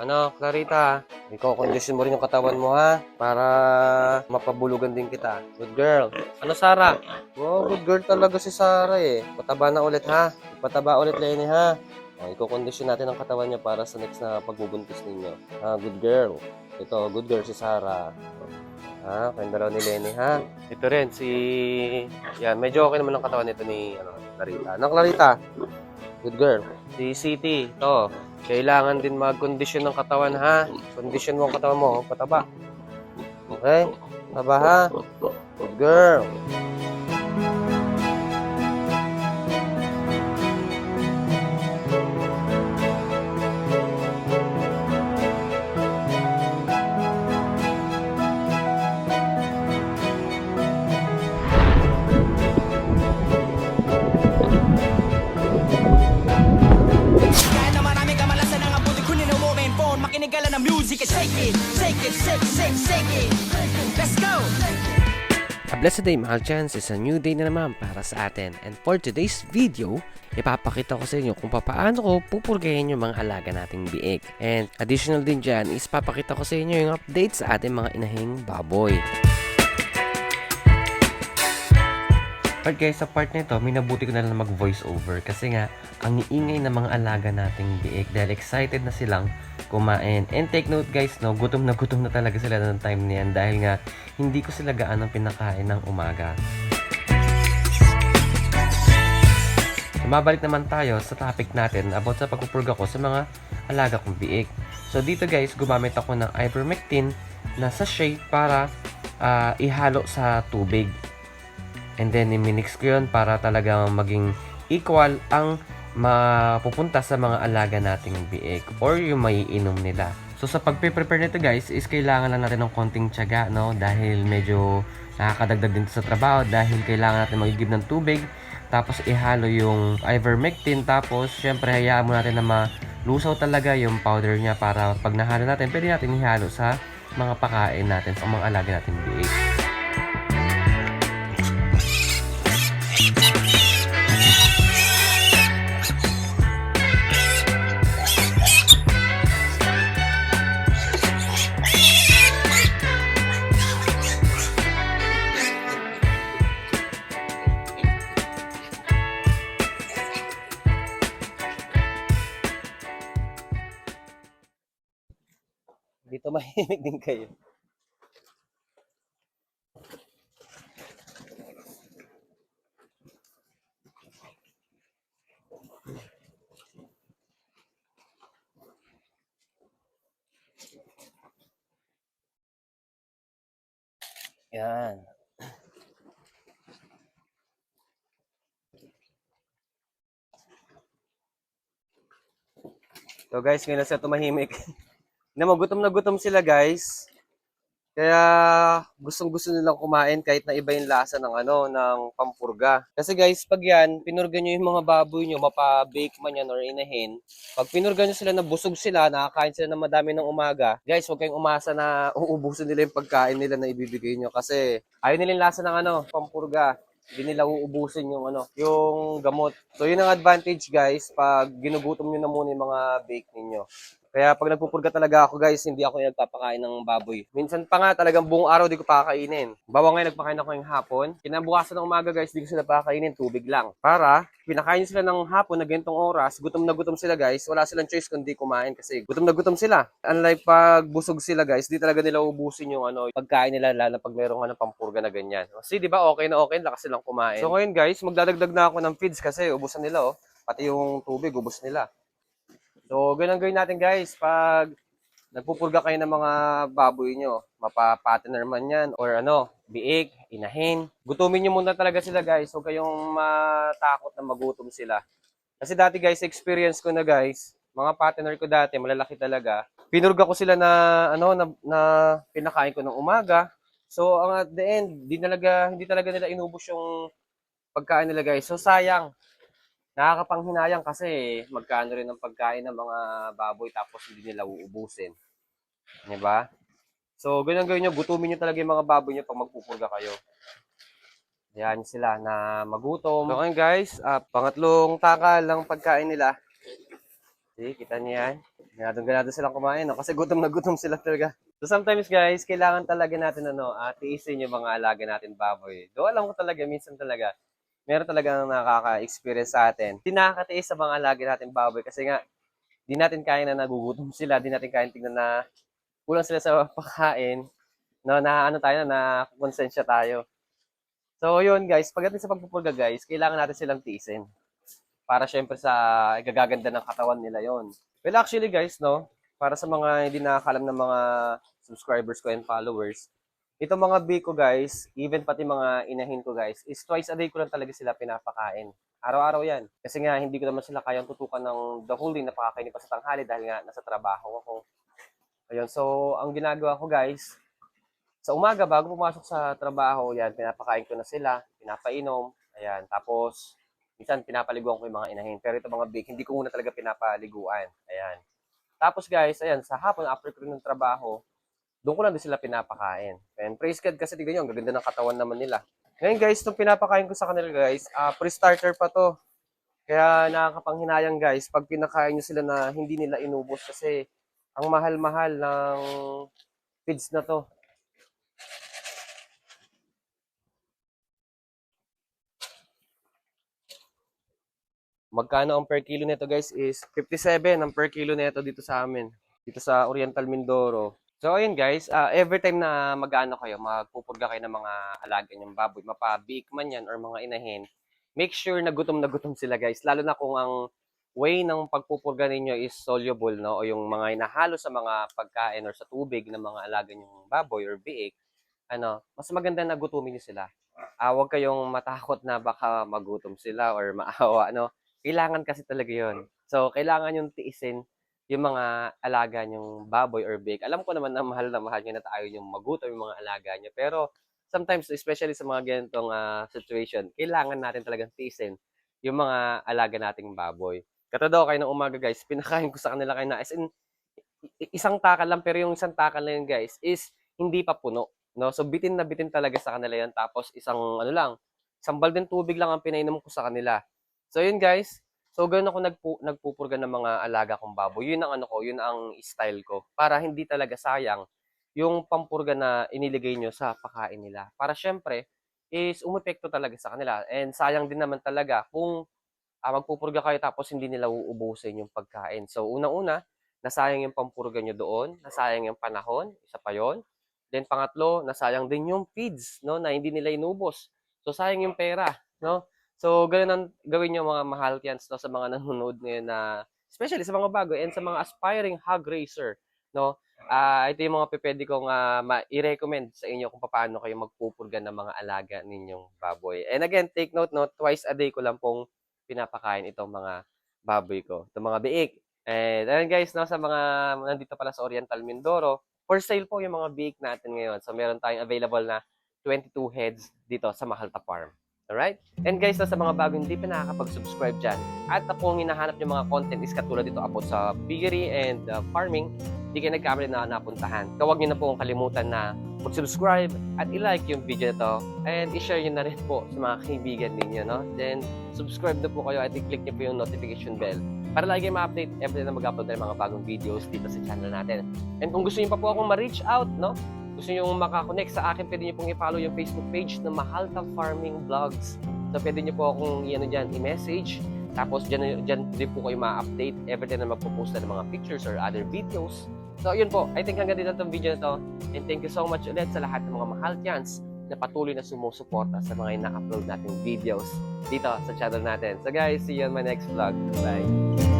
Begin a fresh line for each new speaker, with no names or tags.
Ano, Clarita, i-condition mo rin yung katawan mo, ha? Para mapabulugan din kita. Good girl. Ano, Sarah? Oh, good girl talaga si Sarah, eh. Pataba na ulit, ha? Pataba ulit, Lenny, ha? Oh, i-condition natin ang katawan niya para sa next na pagbubuntis ninyo. Ah, good girl. Ito, good girl si Sarah. Ha? Kayong dalawa ni Lenny, ha? Ito rin, si... Yan, medyo okay naman ang katawan nito ni Clarita. Ano, Clarita? Good girl. Si City, ito. Kailangan din mag-condition ng katawan, ha? Condition mo ang katawan mo, pataba. Okay? Pataba, ha? Good girl.
Kahit na marami kamalasan ang abuti kunin ang mobile phone makinigala ng music and shake it, shake it, shake, shake, shake it. Let's go!
A blessed day mga chance, is a new day na naman para sa atin. And for today's video, ipapakita ko sa inyo kung paano ko pupurgahin yung mga alaga nating biik. And additional din dyan is papakita ko sa inyo yung updates sa ating mga inahing baboy. But guys, sa part nito, minabuti ko na lang mag-voice over kasi nga, ang iingay ng mga alaga nating biik dahil excited na silang kumain. And take note guys, no, gutom na talaga sila ng time niyan dahil nga, hindi ko sila gaanong pinakain ng umaga. Mabalik naman tayo sa topic natin about sa pagpupurga ko sa mga alaga kong biik. So dito guys, gumamit ako ng ivermectin na sachet para ihalo sa tubig. And then, i-mix ko yun para talagang maging equal ang mapupunta sa mga alaga nating biik or yung maiinom nila. So, sa pagpe-prepare nito guys, is kailangan lang natin ng konting tiyaga, no? Dahil medyo nakakadagdag din sa trabaho dahil kailangan natin mag-give ng tubig. Tapos, ihalo yung ivermectin. Tapos, syempre, hayaan mo natin na malusaw talaga yung powder niya para pag nahalo natin, pwede natin ihalo sa mga pakain natin sa mga alaga nating biik.
Dito mahimik din kayo. Yan. So guys, ngayon na sila tumahimik. Na gutom sila guys. Kaya gustong-gusto nilang kumain kahit na iba yung lasa ng ng pampurga. Kasi guys, pag yan, pinurga nyo yung mga baboy nyo, mapa-bake man yan or inahin. Pag pinurga nyo sila na busog sila, nakakain sila ng madami ng umaga, guys, huwag kayong umasa na uubusin nila yung pagkain nila na ibibigay nyo. Kasi ayaw nila yung lasa ng pampurga. Hindi nila uubusin yung yung gamot. So yun ang advantage guys pag ginugutom niyo na muna yung mga bake ninyo. Kaya pag nagpupurga talaga ako guys, hindi ako yung nagpapakain ng baboy. Minsan pa nga talagang buong araw di ko pakakainin. Bawa ngayon nagpakain ako yung hapon. Kinabukasan ng umaga guys, di ko sila pakakainin, tubig lang. Para pinakain sila ng hapon na ganitong oras, gutom na gutom sila guys, wala silang choice kundi kumain kasi gutom na gutom sila. Unlike pag busog sila guys, di talaga nila ubusin yung pagkain nila lalo pag mayroong pampurga na ganyan. See, di ba okay na okay, lakas silang kumain. So ngayon guys, magdadagdag na ako ng feeds kasi ubusan nila pati yung tubig ubos nila. So, ganun gawin natin guys pag nagpupurga kayo ng mga baboy nyo. Mapa-partner man yan or biik, inahin. Gutumin nyo muna talaga sila guys. Huwag kayong matakot na magutom sila. Kasi dati guys, experience ko na guys, mga partner ko dati, malalaki talaga. Pinurga ko sila na pinakain ko ng umaga. So, at the end, hindi talaga nila inubos yung pagkain nila guys. So, sayang. Nakakapanghinayang kasi magkano rin ang pagkain ng mga baboy tapos hindi nila uubusin. Diba? So, ganyan gawin nyo. Gutumin nyo talaga yung mga baboy nyo pag magpupurga kayo. Yan sila na magutom. So, ngayon guys, pangatlong takal ng pagkain nila. See, kita niyo yan? Ganado silang kumain, no? Kasi gutom na gutom sila talaga. So sometimes guys, kailangan talaga natin tiisin yung mga alaga natin baboy. Do alam ko talaga, minsan talaga, meron talagang nakaka-experience sa atin. Hindi nakakatiis sa mga alaga natin baboy kasi nga, di natin kaya na nagugutom sila, di natin kaya tingnan na kulang sila sa pagkain, no, na ano tayo, na konsensya tayo. So yun guys, pagdating sa pagpupulga guys, kailangan natin silang tiisin. Para syempre sa gagaganda ng katawan nila yon. Well actually guys, no, para sa mga hindi nakakalam ng mga subscribers ko and followers, itong mga biko guys, even pati mga inahin ko guys, is twice a day ko lang talaga sila pinapakain. Araw-araw yan. Kasi nga, hindi ko naman sila kayang tutukan ng the whole day na pakakainin pa sa tanghali dahil nga nasa trabaho ako. Ayun, so ang ginagawa ko guys, sa umaga bago pumasok sa trabaho, yan, pinapakain ko na sila, pinapainom, ayan, tapos minsan pinapaliguan ko yung mga inahin. Pero ito mga big, hindi ko muna talaga pinapaliguan. Ayan. Tapos guys, ayan, sa hapon, after ko ng trabaho, doon ko lang din sila pinapakain. And praise God kasi tignan nyo, ang gaganda ng katawan naman nila. Ngayon guys, itong pinapakain ko sa kanila guys, pre-starter pa to. Kaya nakakapanghinayang guys, pag pinakain nyo sila na hindi nila inubos kasi ang mahal-mahal ng feeds na to. Magkano ang per kilo nito guys is 57 ang per kilo nito dito sa amin. Dito sa Oriental Mindoro. So ayun guys, every time na mag-ano kayo, magpupurga kayo ng mga alaga niyong baboy, mapabik man yan or mga inahin, make sure na gutom sila guys. Lalo na kung ang way ng pagpupurga ninyo is soluble, no? O yung mga inahalo sa mga pagkain or sa tubig ng mga alaga niyong baboy or biik, mas maganda na gutumin niyo sila. Huwag kayong matakot na baka magutom sila or maawa, no? Kailangan kasi talaga yon. So, kailangan yung tiisin yung mga alaga nyong baboy or bake. Alam ko naman na mahal nyo na tayo yung magutom yung mga alaga nyo. Pero, sometimes, especially sa mga ganitong situation, kailangan natin talagang tiisin yung mga alaga nating baboy. Katulad kayo ng umaga, guys, pinakain ko sa kanila kayo na, as in, isang takal lang, pero yung isang takal na yun, guys, is hindi pa puno. No? So, bitin na bitin talaga sa kanila yan. Tapos, isang baldeng tubig lang ang pinainom ko sa kanila. So yun guys, so ganoon ako nagpupurga ng mga alaga kong baboy. Yun ang yun ang style ko. Para hindi talaga sayang yung pampurga na iniligay nyo sa pakain nila. Para syempre, is umepekto talaga sa kanila. And sayang din naman talaga kung magpupurga kayo tapos hindi nila uubusin yung pagkain. So unang-una, nasayang yung pampurga nyo doon, nasayang yung panahon, isa pa yon. Then pangatlo, nasayang din yung feeds, no, na hindi nila inubos. So sayang yung pera, no? So, ganun ang gawin nyo mga mahal tians, no, sa mga nanonood ngayon na, especially sa mga bago and sa mga aspiring hog racer, no? Ito yung mga pwede kong i-recommend sa inyo kung paano kayo magpupurga ng mga alaga ninyong baboy. And again, take note, no, twice a day ko lang pong pinapakain itong mga baboy ko, itong mga biik. And ayun guys, no, sa mga nandito pala sa Oriental Mindoro, for sale po yung mga biik natin ngayon. So, meron tayong available na 22 heads dito sa Mahalta Farm. Alright? And guys, sa mga bago hindi pa nakakapag-subscribe dyan, at kung hinahanap yung mga content is katulad dito about sa piggery and farming, hindi kayo nagkamali na napuntahan. Huwag nyo na po kalimutan na mag-subscribe at i-like yung video na to and i-share nyo na rin po sa mga kaibigan ninyo, no? Then, subscribe na po kayo at i-click nyo po yung notification bell para lagi kayo ma-update every time na mag-upload tayo mga bagong videos dito sa channel natin. And kung gusto nyo pa po akong ma-reach out, no? Gusto nyo makakonect sa akin, pwede nyo pong i-follow yung Facebook page na Mahalta Farming Vlogs. So, pwede nyo po akong i-message. Tapos, dyan din po kayo ma-update every time na magpo-post na ng mga pictures or other videos. So, yun po. I think hanggang dito itong video na to. And thank you so much ulit sa lahat ng mga Mahaltians na patuloy na sumusuporta sa mga ina-upload nating videos dito sa channel natin. So, guys, see you on my next vlog. Bye!